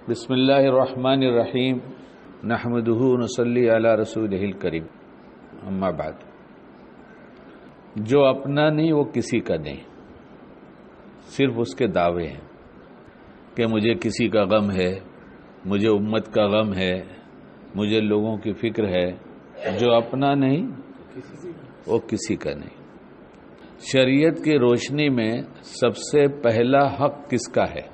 بسم اللہ الرحمن الرحیم نحمدہ نصلی علی رسولہ الکریم اما بعد۔ جو اپنا نہیں وہ کسی کا نہیں، صرف اس کے دعوے ہیں کہ مجھے کسی کا غم ہے، مجھے امت کا غم ہے، مجھے لوگوں کی فکر ہے۔ جو اپنا نہیں وہ کسی کا نہیں۔ شریعت کی روشنی میں سب سے پہلا حق کس کا ہے؟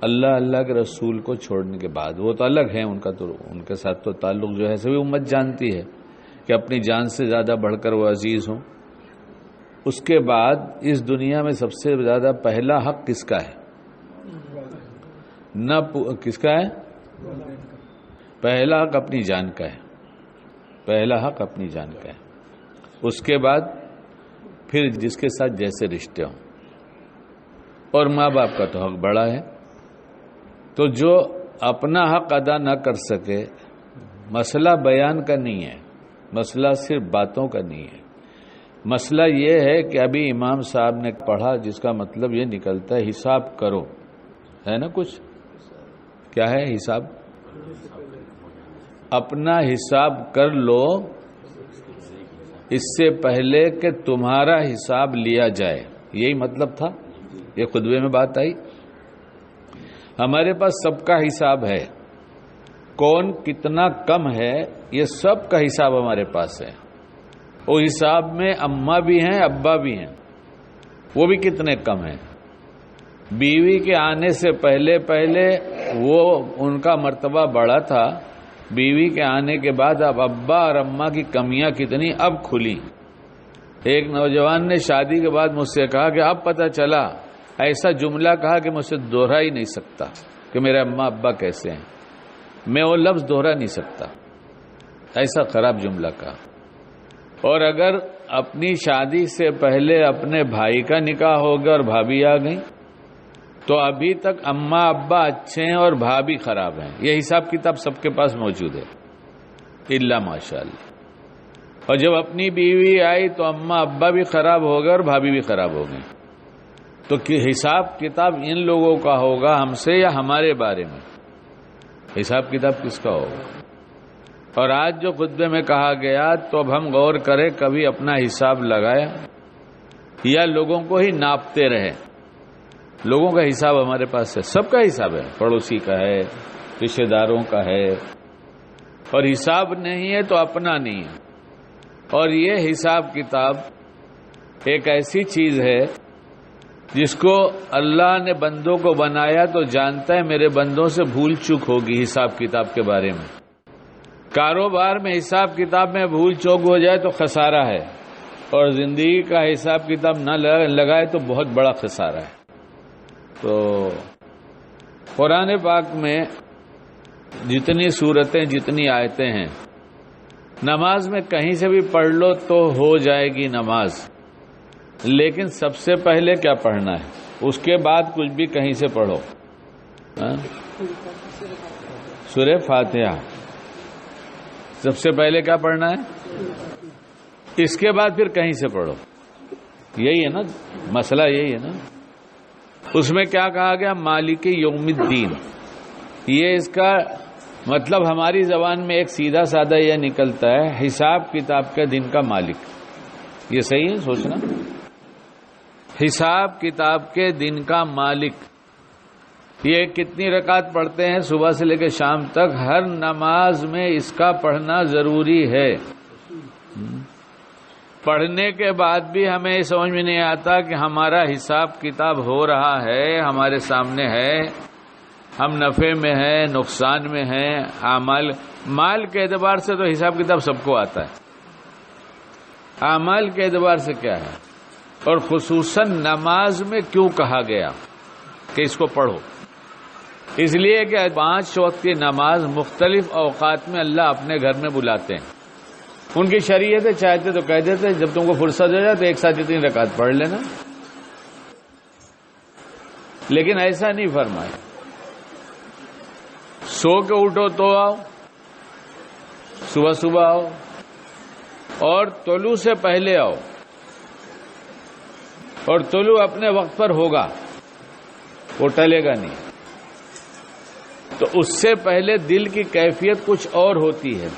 اللہ کے رسول کو چھوڑنے کے بعد۔ وہ تو الگ ہیں، ان کے ساتھ تو تعلق جو ہے سبھی امت جانتی ہے کہ اپنی جان سے زیادہ بڑھ کر وہ عزیز ہوں۔ اس کے بعد اس دنیا میں سب سے زیادہ پہلا حق کس کا ہے؟ کس کا ہے؟ پہلا حق اپنی جان کا ہے۔ پہلا حق اپنی جان کا ہے۔ اس کے بعد پھر جس کے ساتھ جیسے رشتے ہوں، اور ماں باپ کا تو حق بڑا ہے۔ تو جو اپنا حق ادا نہ کر سکے، مسئلہ بیان کا نہیں ہے، مسئلہ صرف باتوں کا نہیں ہے۔ مسئلہ یہ ہے کہ ابھی امام صاحب نے پڑھا، جس کا مطلب یہ نکلتا ہے حساب کرو، ہے نا؟ کچھ کیا ہے حساب؟ اپنا حساب کر لو اس سے پہلے کہ تمہارا حساب لیا جائے، یہی مطلب تھا۔ یہ خطبے میں بات آئی۔ ہمارے پاس سب کا حساب ہے، کون کتنا کم ہے یہ سب کا حساب ہمارے پاس ہے۔ وہ حساب میں اماں بھی ہیں، ابا بھی ہیں، وہ بھی کتنے کم ہیں۔ بیوی کے آنے سے پہلے وہ ان کا مرتبہ بڑا تھا، بیوی کے آنے کے بعد اب ابا اور اماں کی کمیاں کتنی اب کھلی۔ ایک نوجوان نے شادی کے بعد مجھ سے کہا کہ اب پتہ چلا، ایسا جملہ کہا کہ مجھ سے دوہرا ہی نہیں سکتا کہ میرے اماں ابا کیسے ہیں، میں وہ لفظ دوہرا نہیں سکتا، ایسا خراب جملہ کہا۔ اور اگر اپنی شادی سے پہلے اپنے بھائی کا نکاح ہو گیا اور بھابھی آ گئی تو ابھی تک اماں ابا اچھے ہیں اور بھابھی خراب ہیں۔ یہ حساب کتاب سب کے پاس موجود ہے الا ماشاءاللہ۔ اور جب اپنی بیوی آئی تو اماں ابا بھی خراب ہو گئے اور بھابھی بھی خراب ہو گئی۔ تو حساب کتاب ان لوگوں کا ہوگا ہم سے یا ہمارے بارے میں؟ حساب کتاب کس کا ہوگا؟ اور آج جو خطبے میں کہا گیا تو اب ہم غور کریں، کبھی اپنا حساب لگایا یا لوگوں کو ہی ناپتے رہے؟ لوگوں کا حساب ہمارے پاس ہے، سب کا حساب ہے، پڑوسی کا ہے، رشتہ داروں کا ہے، اور حساب نہیں ہے تو اپنا نہیں ہے۔ اور یہ حساب کتاب ایک ایسی چیز ہے جس کو اللہ نے بندوں کو بنایا تو جانتا ہے میرے بندوں سے بھول چوک ہوگی حساب کتاب کے بارے میں۔ کاروبار میں حساب کتاب میں بھول چوک ہو جائے تو خسارہ ہے، اور زندگی کا حساب کتاب نہ لگائے تو بہت بڑا خسارہ ہے۔ تو قرآن پاک میں جتنی سورتیں، جتنی آیتیں ہیں، نماز میں کہیں سے بھی پڑھ لو تو ہو جائے گی نماز، لیکن سب سے پہلے کیا پڑھنا ہے؟ اس کے بعد کچھ بھی کہیں سے پڑھو۔ سورہ فاتحہ سب سے پہلے کیا پڑھنا ہے؟ اس کے بعد پھر کہیں سے پڑھو۔ یہی ہے نا مسئلہ، یہی ہے نا۔ اس میں کیا کہا گیا؟ مالک یوم الدین۔ یہ اس کا مطلب ہماری زبان میں ایک سیدھا سادہ یہ نکلتا ہے، حساب کتاب کے دن کا مالک۔ یہ صحیح ہے سوچنا؟ حساب کتاب کے دن کا مالک۔ یہ کتنی رکعت پڑھتے ہیں صبح سے لے کے شام تک؟ ہر نماز میں اس کا پڑھنا ضروری ہے۔ پڑھنے کے بعد بھی ہمیں یہ سمجھ میں نہیں آتا کہ ہمارا حساب کتاب ہو رہا ہے، ہمارے سامنے ہے، ہم نفع میں ہیں، نقصان میں ہیں، اعمال مال کے اعتبار سے تو حساب کتاب سب کو آتا ہے، اعمال کے اعتبار سے کیا ہے؟ اور خصوصاً نماز میں کیوں کہا گیا کہ اس کو پڑھو؟ اس لیے کہ 5 وقت کی نماز مختلف اوقات میں اللہ اپنے گھر میں بلاتے ہیں۔ ان کی شریعت چاہتے تو کہہ دیتے جب تم کو فرصت ہو جائے تو ایک ساتھ 3 رکعت پڑھ لینا، لیکن ایسا نہیں فرمایا۔ سو کے اٹھو تو آؤ، صبح آؤ، اور طلوع سے پہلے آؤ، اور طلوع اپنے وقت پر ہوگا، وہ ٹلے گا نہیں۔ تو اس سے پہلے دل کی کیفیت کچھ اور ہوتی ہے.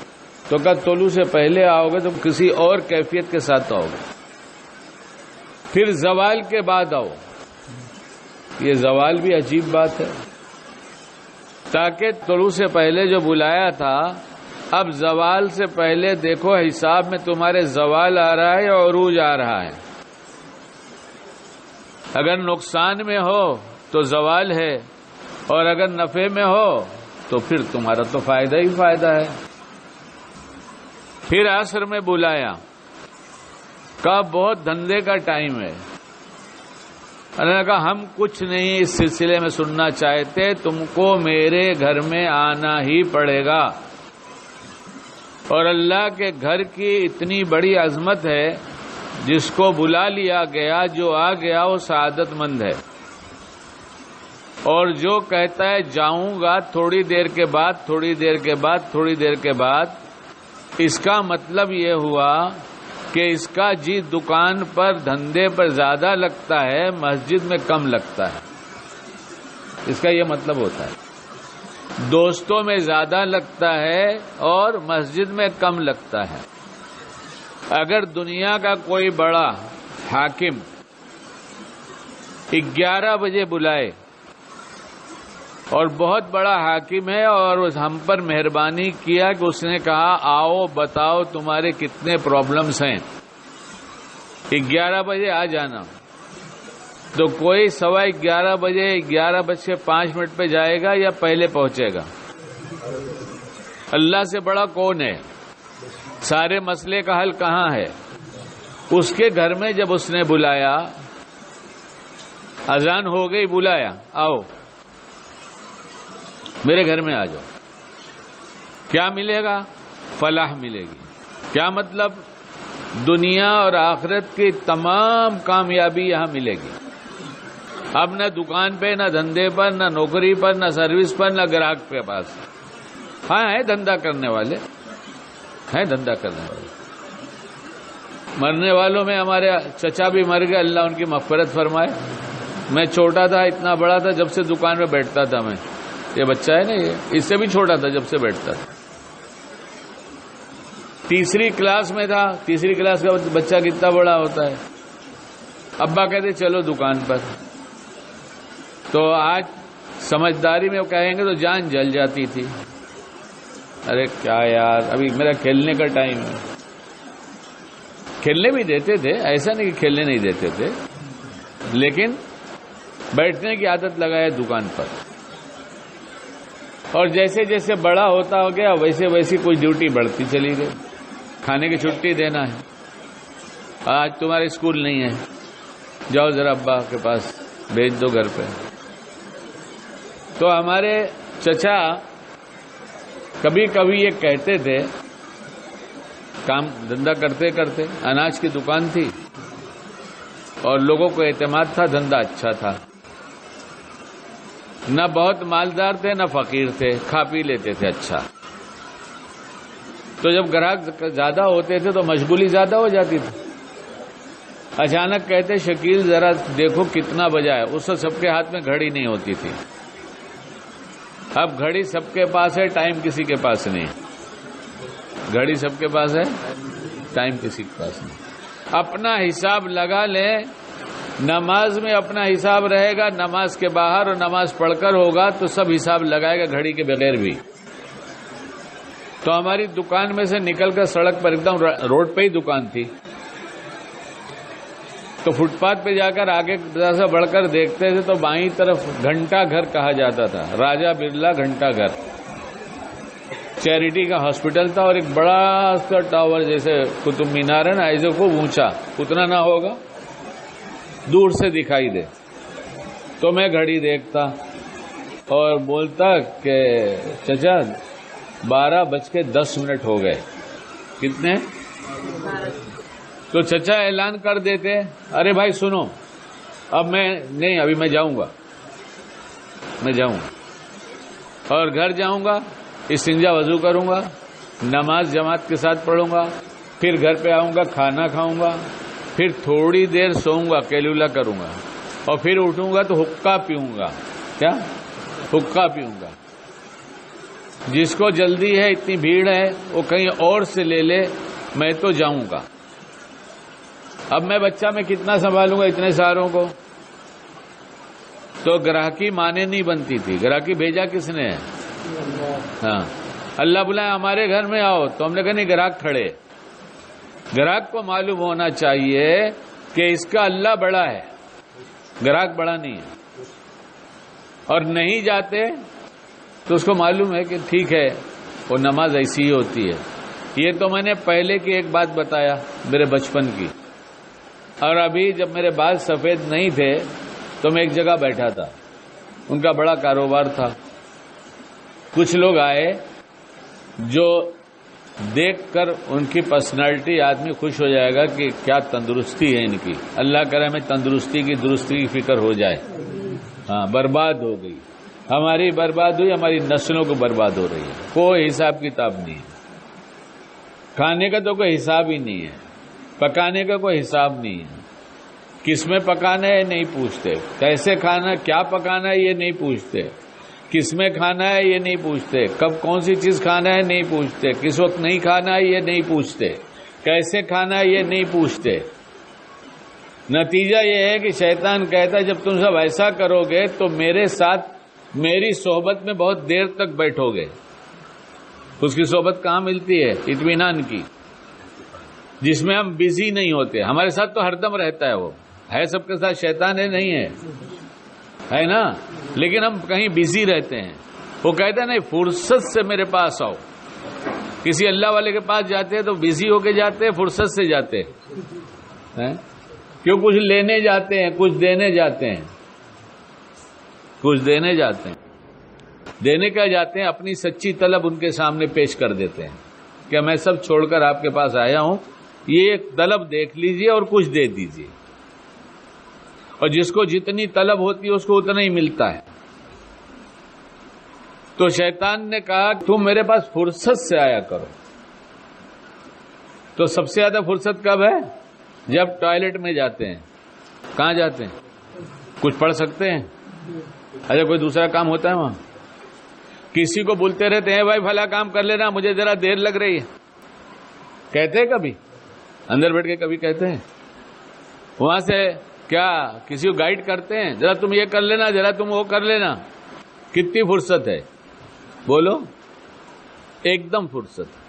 تو کیا طلوع سے پہلے آؤ گے تو کسی اور کیفیت کے ساتھ آؤ گے. پھر زوال کے بعد آؤ. یہ زوال بھی عجیب بات ہے. تاکہ طلوع سے پہلے جو بلایا تھا، اب زوال سے پہلے دیکھو حساب میں تمہارے زوال آ رہا ہے یا عروج آ رہا ہے. اگر نقصان میں ہو تو زوال ہے، اور اگر نفع میں ہو تو پھر تمہارا تو فائدہ ہی فائدہ ہے. پھر عصر میں بلایا، کہا بہت دھندے کا ٹائم ہے. اللہ نے کہا ہم کچھ نہیں اس سلسلے میں سننا چاہتے، تم کو میرے گھر میں آنا ہی پڑے گا. اور اللہ کے گھر کی اتنی بڑی عظمت ہے، جس کو بلا لیا گیا، جو آ گیا وہ سعادت مند ہے. اور جو کہتا ہے جاؤں گا تھوڑی دیر کے بعد، تھوڑی دیر کے بعد، تھوڑی دیر کے بعد، اس کا مطلب یہ ہوا کہ اس کا جی دکان پر دھندے پر زیادہ لگتا ہے، مسجد میں کم لگتا ہے. اس کا یہ مطلب ہوتا ہے. دوستوں میں زیادہ لگتا ہے اور مسجد میں کم لگتا ہے. اگر دنیا کا کوئی بڑا حاکم 11 بجے بلائے اور بہت بڑا حاکم ہے اور ہم پر مہربانی کیا کہ اس نے کہا آؤ بتاؤ تمہارے کتنے پرابلمز ہیں، 11 بجے آ جانا، تو کوئی 11:15 بجے 11:05 پہ جائے گا یا پہلے پہنچے گا؟ اللہ سے بڑا کون ہے؟ سارے مسئلے کا حل کہاں ہے؟ اس کے گھر میں جب اس نے بلایا، اذان ہو گئی، بلایا آؤ میرے گھر میں آ جاؤ. کیا ملے گا؟ فلاح ملے گی. کیا مطلب؟ دنیا اور آخرت کی تمام کامیابی یہاں ملے گی. اب نہ دکان پہ، نہ دھندے پر، نہ نوکری پر، نہ سروس پر، نہ گراہک کے پاس. ہاں ہے دھندا کرنے والے، ہیں دھندا کرنے والے. مرنے والوں میں ہمارے چچا بھی مر گئے، اللہ ان کی مغفرت فرمائے. میں چھوٹا تھا، اتنا بڑا تھا جب سے دکان میں بیٹھتا تھا. میں یہ بچہ ہے نا، یہ اس سے بھی چھوٹا تھا جب سے بیٹھتا تھا. تیسری کلاس میں تھا. تیسری کلاس کا بچہ کتنا بڑا ہوتا ہے؟ ابا کہتے چلو دکان پر. تو آج سمجھداری میں وہ کہیں گے تو جان جل جاتی تھی. ارے کیا یار، ابھی میرا کھیلنے کا ٹائم ہے. کھیلنے بھی دیتے تھے، ایسا نہیں کہ کھیلنے نہیں دیتے تھے، لیکن بیٹھنے کی عادت لگائے دکان پر. اور جیسے جیسے بڑا ہوتا ہو گیا ویسے ویسی کوئی ڈیوٹی بڑھتی چلی گئی. کھانے کی چھٹی دینا ہے، آج تمہارے اسکول نہیں ہے، جاؤ ذرا ابا کے پاس بھیج دو گھر پہ. تو ہمارے چچا کبھی کبھی یہ کہتے تھے، کام دھندا کرتے کرتے، اناج کی دکان تھی اور لوگوں کو اعتماد تھا، دھندا اچھا تھا، نہ بہت مالدار تھے نہ فقیر تھے، کھا پی لیتے تھے اچھا. تو جب گراہک زیادہ ہوتے تھے تو مشغولی زیادہ ہو جاتی تھی. اچانک کہتے شکیل ذرا دیکھو کتنا بجا ہے. اس وقت سب کے ہاتھ میں گھڑی نہیں ہوتی تھی. اب گھڑی سب کے پاس ہے، ٹائم کسی کے پاس نہیں. گھڑی سب کے پاس ہے، ٹائم کسی کے پاس نہیں. اپنا حساب لگا لیں. نماز میں اپنا حساب رہے گا، نماز کے باہر اور نماز پڑھ کر ہوگا تو سب حساب لگائے گا گھڑی کے بغیر بھی. تو ہماری دکان میں سے نکل کر سڑک پر، ایک دم روڈ پہ ہی دکان تھی، تو فٹ پاتھ پہ جا کر آگے سے بڑھ کر دیکھتے تھے تو بائیں طرف گھنٹا گھر کہا جاتا تھا، راجہ برلا گھنٹا گھر. چیریٹی کا ہاسپٹل تھا اور ایک بڑا سا ٹاور جیسے قطب مینار ہے نا، ایسے خوب اونچا، اتنا نہ ہوگا، دور سے دکھائی دے. تو میں گھڑی دیکھتا اور بولتا کہ چچا 12:10 ہو گئے. کتنے؟ تو چچا اعلان کر دیتے، ارے بھائی سنو، اب میں نہیں، ابھی میں جاؤں گا، میں جاؤں گا اور گھر جاؤں گا، استنجا وضو کروں گا، نماز جماعت کے ساتھ پڑھوں گا، پھر گھر پہ آؤں گا، کھانا کھاؤں گا، پھر تھوڑی دیر سوؤں گا، کیلولا کروں گا، اور پھر اٹھوں گا تو حقہ پیوں گا. کیا؟ حقہ پیوں گا. جس کو جلدی ہے، اتنی بھیڑ ہے، وہ کہیں اور سے لے لے، میں تو جاؤں گا۔ اب میں بچہ میں کتنا سنبھالوں گا اتنے ساروں کو؟ تو گراہکی مانے نہیں بنتی تھی۔ گراہکی بھیجا کس نے ہے؟ ہاں، اللہ بلائے ہمارے گھر میں آؤ تو ہم نے کہا نہیں، گراہک کھڑے۔ گراہک کو معلوم ہونا چاہیے کہ اس کا اللہ بڑا ہے، گراہک بڑا نہیں ہے۔ اور نہیں جاتے تو اس کو معلوم ہے کہ ٹھیک ہے، وہ نماز ایسی ہی ہوتی ہے۔ یہ تو میں نے پہلے کی ایک بات بتایا میرے بچپن کی، اور ابھی جب میرے بال سفید نہیں تھے تو میں ایک جگہ بیٹھا تھا، ان کا بڑا کاروبار تھا۔ کچھ لوگ آئے جو دیکھ کر ان کی پرسنالٹی آدمی خوش ہو جائے گا کہ کیا تندرستی ہے ان کی، اللہ کرے ہمیں تندرستی کی درستی کی فکر ہو جائے۔ ہاں، برباد ہو گئی ہماری، برباد ہوئی، ہماری نسلوں کو برباد ہو رہی ہے۔ کوئی حساب کتاب نہیں ہے، کھانے کا تو کوئی حساب ہی نہیں ہے، پکانے کا کوئی حساب نہیں ہے، کس میں پکانا ہے نہیں پوچھتے، کیسے کھانا، کیا پکانا ہے یہ نہیں پوچھتے، کس میں کھانا ہے یہ نہیں پوچھتے، کب کون سی چیز کھانا ہے نہیں پوچھتے، کس وقت نہیں کھانا ہے یہ نہیں پوچھتے، کیسے کھانا ہے یہ نہیں پوچھتے۔ نتیجہ یہ ہے کہ شیطان کہتا ہے جب تم سب ایسا کرو گے تو میرے ساتھ میری صحبت میں بہت دیر تک بیٹھو گے۔ اس کی صحبت کہاں ملتی ہے؟ اطمینان کی، جس میں ہم بزی نہیں ہوتے۔ ہمارے ساتھ تو ہر دم رہتا ہے، وہ ہے سب کے ساتھ، شیطان ہے نہیں ہے نا، لیکن ہم کہیں بزی رہتے ہیں۔ وہ کہتا ہے نہیں، فرصت سے میرے پاس آؤ۔ کسی اللہ والے کے پاس جاتے ہیں تو بزی ہو کے جاتے ہیں، فرصت سے جاتے ہیں؟ کیوں؟ کچھ لینے جاتے ہیں، کچھ دینے جاتے ہیں، کچھ دینے جاتے ہیں۔ دینے کا جاتے ہیں، اپنی سچی طلب ان کے سامنے پیش کر دیتے ہیں کہ میں سب چھوڑ کر آپ کے پاس آیا ہوں، یہ ایک طلب دیکھ لیجئے اور کچھ دے دیجئے۔ اور جس کو جتنی طلب ہوتی ہے اس کو اتنا ہی ملتا ہے۔ تو شیطان نے کہا تم میرے پاس فرصت سے آیا کرو۔ تو سب سے زیادہ فرصت کب ہے؟ جب ٹوائلٹ میں جاتے ہیں۔ کہاں جاتے ہیں؟ کچھ پڑھ سکتے ہیں؟ اچھا، کوئی دوسرا کام ہوتا ہے وہاں؟ کسی کو بولتے رہتے ہیں بھائی بھلا کام کر لینا، مجھے ذرا دیر لگ رہی ہے، کہتے ہیں کبھی اندر بیٹھ کے؟ کبھی کہتے ہیں؟ وہاں سے کیا کسی کو گائیڈ کرتے ہیں ذرا تم یہ کر لینا، ذرا تم وہ کر لینا؟ کتنی فرصت ہے بولو؟ ایک دم فرصت۔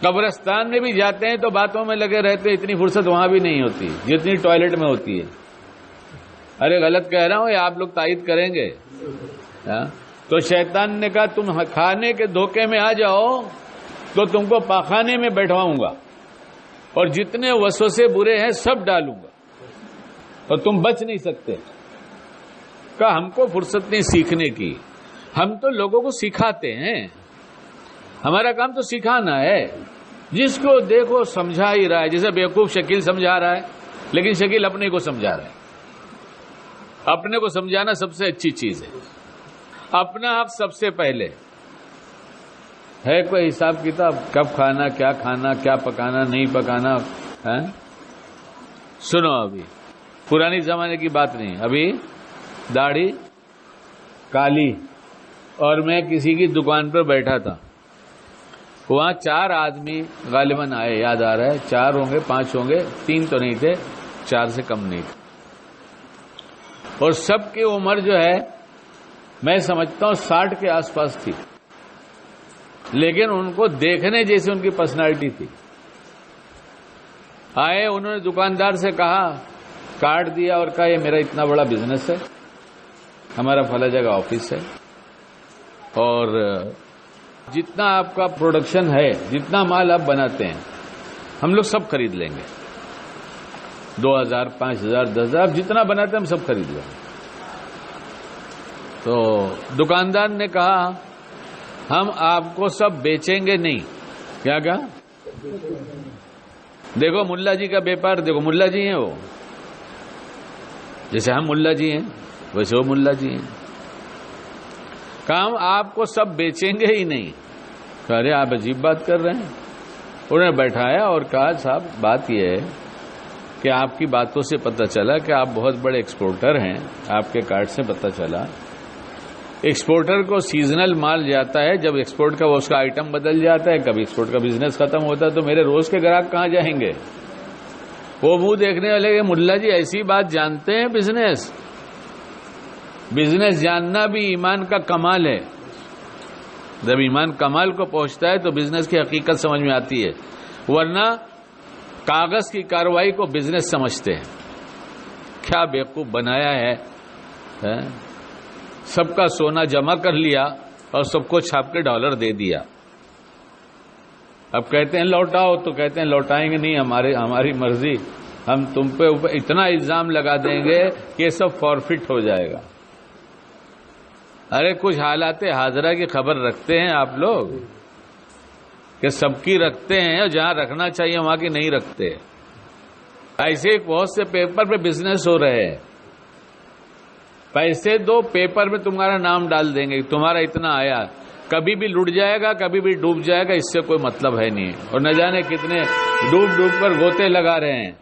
قبرستان میں بھی جاتے ہیں تو باتوں میں لگے رہتے ہیں، اتنی فرصت وہاں بھی نہیں ہوتی جتنی ٹوائلٹ میں ہوتی ہے۔ ارے غلط کہہ رہا ہوں یا آپ لوگ تائید کریں گے؟ تو شیطان نے کہا تم کھانے کے دھوکے میں آ جاؤ تو تم کو پاخانے میں بیٹھواؤں گا اور جتنے وسوسے برے ہیں سب ڈالوں گا اور تم بچ نہیں سکتے۔ کہا ہم کو فرصت نہیں سیکھنے کی، ہم تو لوگوں کو سکھاتے ہیں، ہمارا کام تو سکھانا ہے۔ جس کو دیکھو سمجھا ہی رہا ہے، جیسے بیوقوف شکیل سمجھا رہا ہے، لیکن شکیل اپنے کو سمجھا رہا ہے۔ اپنے کو سمجھانا سب سے اچھی چیز ہے، اپنا آپ سب سے پہلے۔ ہے کوئی حساب کتاب کب کھانا، کیا پکانا نہیں پکانا ہے؟ سنو، ابھی پرانے زمانے کی بات نہیں، ابھی داڑھی کالی، اور میں کسی کی دکان پر بیٹھا تھا، وہاں 4 آدمی غالباً آئے، یاد آ رہا ہے 4 ہوں گے 5 ہوں گے، 3 تو نہیں تھے، 4 سے کم نہیں تھے، اور سب کی عمر جو ہے میں سمجھتا ہوں 60 کے آس پاس تھی، لیکن ان کو دیکھنے جیسی ان کی پرسنالٹی تھی۔ آئے، انہوں نے دکاندار سے کہا، کارڈ دیا اور کہا یہ میرا اتنا بڑا بزنس ہے، ہمارا فلاں جگہ آفس ہے، اور جتنا آپ کا پروڈکشن ہے، جتنا مال آپ بناتے ہیں، ہم لوگ سب خرید لیں گے، 2000 5000 10,000 جتنا بناتے ہیں ہم سب خرید لیں گے۔ تو دکاندار نے کہا ہم آپ کو سب بیچیں گے نہیں۔ کیا کہا؟ دیکھو ملا جی کا بیپار، دیکھو ملا جی ہیں وہ، جیسے ہم ملا جی ہیں ویسے وہ ملا جی ہیں، کہا ہم آپ کو سب بیچیں گے ہی نہیں۔ ارے آپ عجیب بات کر رہے ہیں۔ انہوں نے بیٹھایا اور کہا صاحب بات یہ ہے کہ آپ کی باتوں سے پتہ چلا کہ آپ بہت بڑے ایکسپورٹر ہیں، آپ کے کارڈ سے پتہ چلا ایکسپورٹر کو سیزنل مال جاتا ہے، جب ایکسپورٹ کا وہ اس کا آئٹم بدل جاتا ہے، کبھی ایکسپورٹ کا بزنس ختم ہوتا ہے، تو میرے روز کے گراہک کہاں جائیں گے؟ وہ منہ دیکھنے والے کہ ملا جی ایسی بات جانتے ہیں؟ بزنس جاننا بھی ایمان کا کمال ہے. جب ایمان کمال کو پہنچتا ہے تو بزنس کی حقیقت سمجھ میں آتی ہے، ورنہ کاغذ کی کارروائی کو بزنس سمجھتے ہیں. کیا بیوقوف بنایا ہے، سب کا سونا جمع کر لیا اور سب کو چھاپ کے ڈالر دے دیا. اب کہتے ہیں لوٹاؤ، تو کہتے ہیں لوٹائیں گے نہیں، ہماری مرضی، ہم تم پہ اوپر اتنا الزام لگا دیں گے کہ یہ سب فارفٹ ہو جائے گا. ارے کچھ حالات حاضرہ کی خبر رکھتے ہیں آپ لوگ کہ سب کی رکھتے ہیں، اور جہاں رکھنا چاہیے وہاں کی نہیں رکھتے. ایسے بہت سے پیپر پہ بزنس ہو رہے ہیں، پیسے دو، پیپر میں تمہارا نام ڈال دیں گے، تمہارا اتنا آیا، کبھی بھی لٹ جائے گا، کبھی بھی ڈوب جائے گا، اس سے کوئی مطلب ہے نہیں. اور نہ جانے کتنے ڈوب کر گوتے لگا رہے ہیں،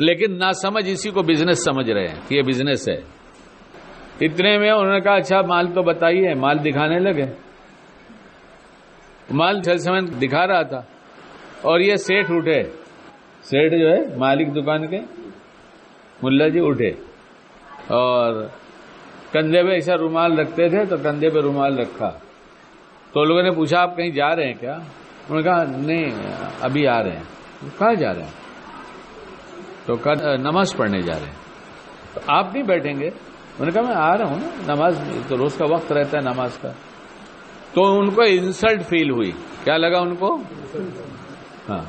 لیکن نہ سمجھ اسی کو بزنس سمجھ رہے ہیں کہ یہ بزنس ہے. اتنے میں انہوں نے کہا اچھا مال تو بتائیے. مال دکھانے لگے. مال سیلسمین دکھا رہا تھا اور یہ سیٹھ اٹھے، سیٹھ جو ہے مالک دکان کے، ملا جی اٹھے اور کندھے پہ ایسا رومال رکھتے تھے تو کندھے پہ رومال رکھا. تو لوگوں نے پوچھا آپ کہیں جا رہے ہیں کیا؟ انہوں نے کہا نہیں ابھی آ رہے ہیں. کہاں جا رہے ہیں؟ تو کہا نماز پڑھنے جا رہے ہیں. تو آپ نہیں بیٹھیں گے؟ انہوں نے کہا میں آ رہا ہوں نا، نماز تو روز کا وقت رہتا ہے نماز کا. تو ان کو انسلٹ فیل ہوئی. کیا لگا ان کو؟ ہاں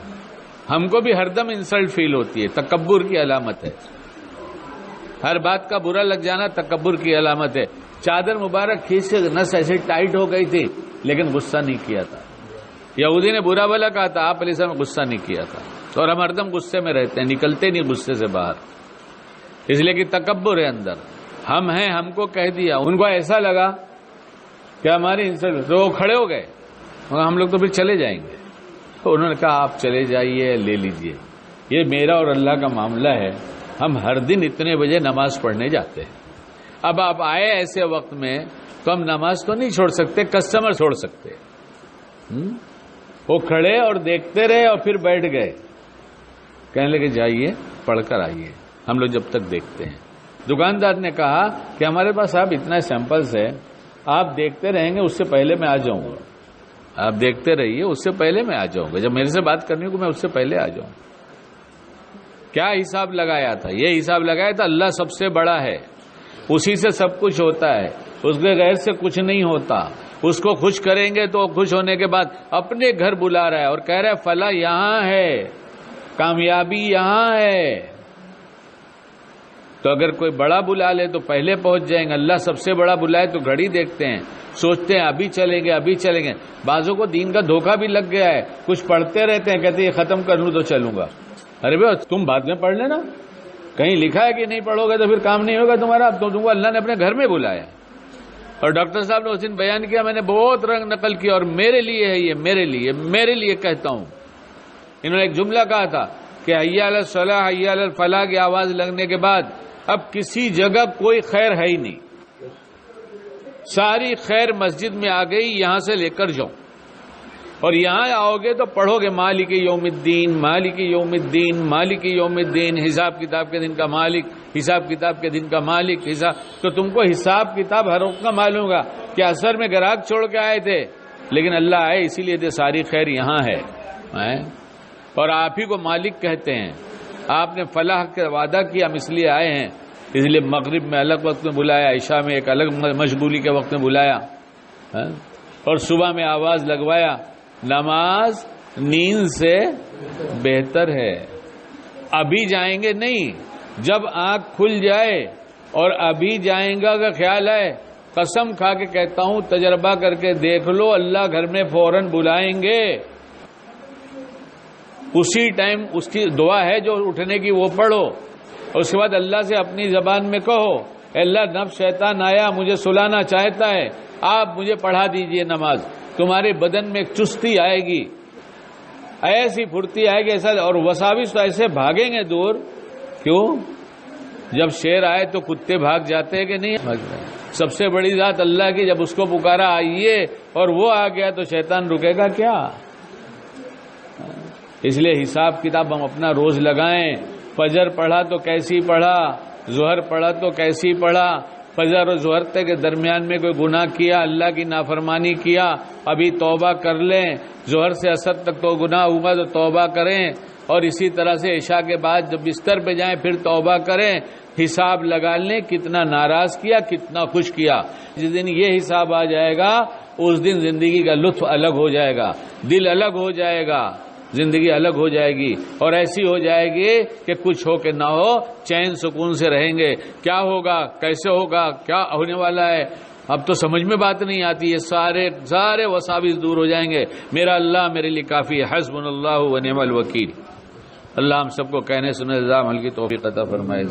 ہم کو بھی ہر دم انسلٹ فیل ہوتی ہے، تکبر کی علامت ہے. ہر بات کا برا لگ جانا تکبر کی علامت ہے. چادر مبارک کھینچ سے نس ایسے ٹائٹ ہو گئی تھی لیکن غصہ نہیں کیا تھا. یہودی نے برا بھلا کہا تھا، آپ علیہ السلام نے غصہ نہیں کیا تھا. اور ہم ہر دم غصے میں رہتے ہیں، نکلتے نہیں غصے سے باہر، اس لیے کہ تکبر ہے اندر. ہم ہیں، ہم کو کہہ دیا. ان کو ایسا لگا کہ ہماری انسلٹ، تو وہ کھڑے ہو گئے، ہم لوگ تو پھر چلے جائیں گے. تو انہوں نے کہا آپ چلے جائیے، لے لیجئے، یہ میرا اور اللہ کا معاملہ ہے. ہم ہر دن اتنے بجے نماز پڑھنے جاتے ہیں. اب آپ آئے ایسے وقت میں تو ہم نماز تو نہیں چھوڑ سکتے، کسٹمر چھوڑ سکتے. وہ کھڑے اور دیکھتے رہے اور پھر بیٹھ گئے. کہنے لگے جائیے پڑھ کر آئیے، ہم لوگ جب تک دیکھتے ہیں. دکاندار نے کہا کہ ہمارے پاس آپ اتنا سیمپلز ہے، آپ دیکھتے رہیں گے، اس سے پہلے میں آ جاؤں گا. آپ دیکھتے رہیے، اس سے پہلے میں آ جاؤں گا. جب میرے سے بات کرنی ہوگی میں اس سے پہلے آ جاؤں گا. کیا حساب لگایا تھا؟ یہ حساب لگایا تھا اللہ سب سے بڑا ہے، اسی سے سب کچھ ہوتا ہے، اس کے غیر سے کچھ نہیں ہوتا. اس کو خوش کریں گے تو خوش ہونے کے بعد اپنے گھر بلا رہا ہے اور کہہ رہا ہے فلاں یہاں ہے، کامیابی یہاں ہے. تو اگر کوئی بڑا بلا لے تو پہلے پہنچ جائیں گے. اللہ سب سے بڑا بلائے تو گھڑی دیکھتے ہیں، سوچتے ہیں ابھی چلیں گے ابھی چلیں گے. بعضوں کو دین کا دھوکہ بھی لگ گیا ہے، کچھ پڑھتے رہتے ہیں، کہتے ہیں یہ ختم کر لوں تو چلوں گا. ارے بھائی تم بعد میں پڑھ لینا، کہیں لکھا ہے کہ نہیں پڑھو گے تو پھر کام نہیں ہوگا تمہارا. اب تو تم کو اللہ نے اپنے گھر میں بلایا. اور ڈاکٹر صاحب نے اس دن بیان کیا، میں نے بہت رنگ نقل کیا اور میرے لیے ہے یہ، میرے لیے کہتا ہوں. انہوں نے ایک جملہ کہا تھا کہ حی علی الصلاح حی علی الفلاح کی آواز لگنے کے بعد اب کسی جگہ کوئی خیر ہے ہی نہیں، ساری خیر مسجد میں آ گئی، یہاں سے لے کر جاؤ. اور یہاں آؤ گے تو پڑھو گے مالک یوم الدین، مالک یوم الدین، مالک یوم الدین، حساب کتاب کے دن کا مالک، حساب کتاب کے دن کا مالک. حساب تو تم کو حساب کتاب ہر وقت کا معلوم ہوگا کہ اثر میں گراہک چھوڑ کے آئے تھے لیکن اللہ آئے اسی لیے تھے، ساری خیر یہاں ہے. اور آپ ہی کو مالک کہتے ہیں. آپ نے فلاح کا وعدہ کیا، ہم اس لیے آئے ہیں، اس لیے مغرب میں الگ وقت میں بلایا، عشاء میں ایک الگ مشغولی کے وقت میں بلایا، اور صبح میں آواز لگوایا. نماز نیند سے بہتر ہے. ابھی جائیں گے نہیں، جب آنکھ کھل جائے اور ابھی جائیں گا کا خیال ہے، قسم کھا کے کہتا ہوں، تجربہ کر کے دیکھ لو، اللہ گھر میں فوراً بلائیں گے. اسی ٹائم اس کی دعا ہے جو اٹھنے کی وہ پڑھو، اس کے بعد اللہ سے اپنی زبان میں کہو اے اللہ نفس شیطان آیا مجھے سلانا چاہتا ہے، آپ مجھے پڑھا دیجئے نماز. تمہارے بدن میں ایک چستی آئے گی، ایسی پھرتی آئے گی ایسا. اور وساوس تو ایسے بھاگیں گے دور. کیوں؟ جب شیر آئے تو کتے بھاگ جاتے ہیں کہ نہیں بھاگ رہے ہیں؟ سب سے بڑی ذات اللہ کی، جب اس کو پکارا آئیے اور وہ آ گیا تو شیطان رکے گا کیا؟ اس لیے حساب کتاب ہم اپنا روز لگائیں. فجر پڑھا تو کیسی پڑھا، ظہر پڑھا تو کیسی پڑھا. فجر اور ظہر تک کے درمیان میں کوئی گناہ کیا، اللہ کی نافرمانی کیا، ابھی توبہ کر لیں. ظہر سے عصر تک تو گناہ ہوا تو توبہ کریں، اور اسی طرح سے عشاء کے بعد جب بستر پہ جائیں پھر توبہ کریں. حساب لگا لیں کتنا ناراض کیا، کتنا خوش کیا. جس دن یہ حساب آ جائے گا اس دن زندگی کا لطف الگ ہو جائے گا، دل الگ ہو جائے گا، زندگی الگ ہو جائے گی، اور ایسی ہو جائے گی کہ کچھ ہو کہ نہ ہو چین سکون سے رہیں گے. کیا ہوگا، کیسے ہوگا، کیا ہونے والا ہے، اب تو سمجھ میں بات نہیں آتی. یہ سارے وساوس دور ہو جائیں گے. میرا اللہ میرے لیے کافی ہے، حسبنا اللہ و نعم الوکیل. اللہ ہم سب کو کہنے سننے عمل کی توفیق عطا فرمائے.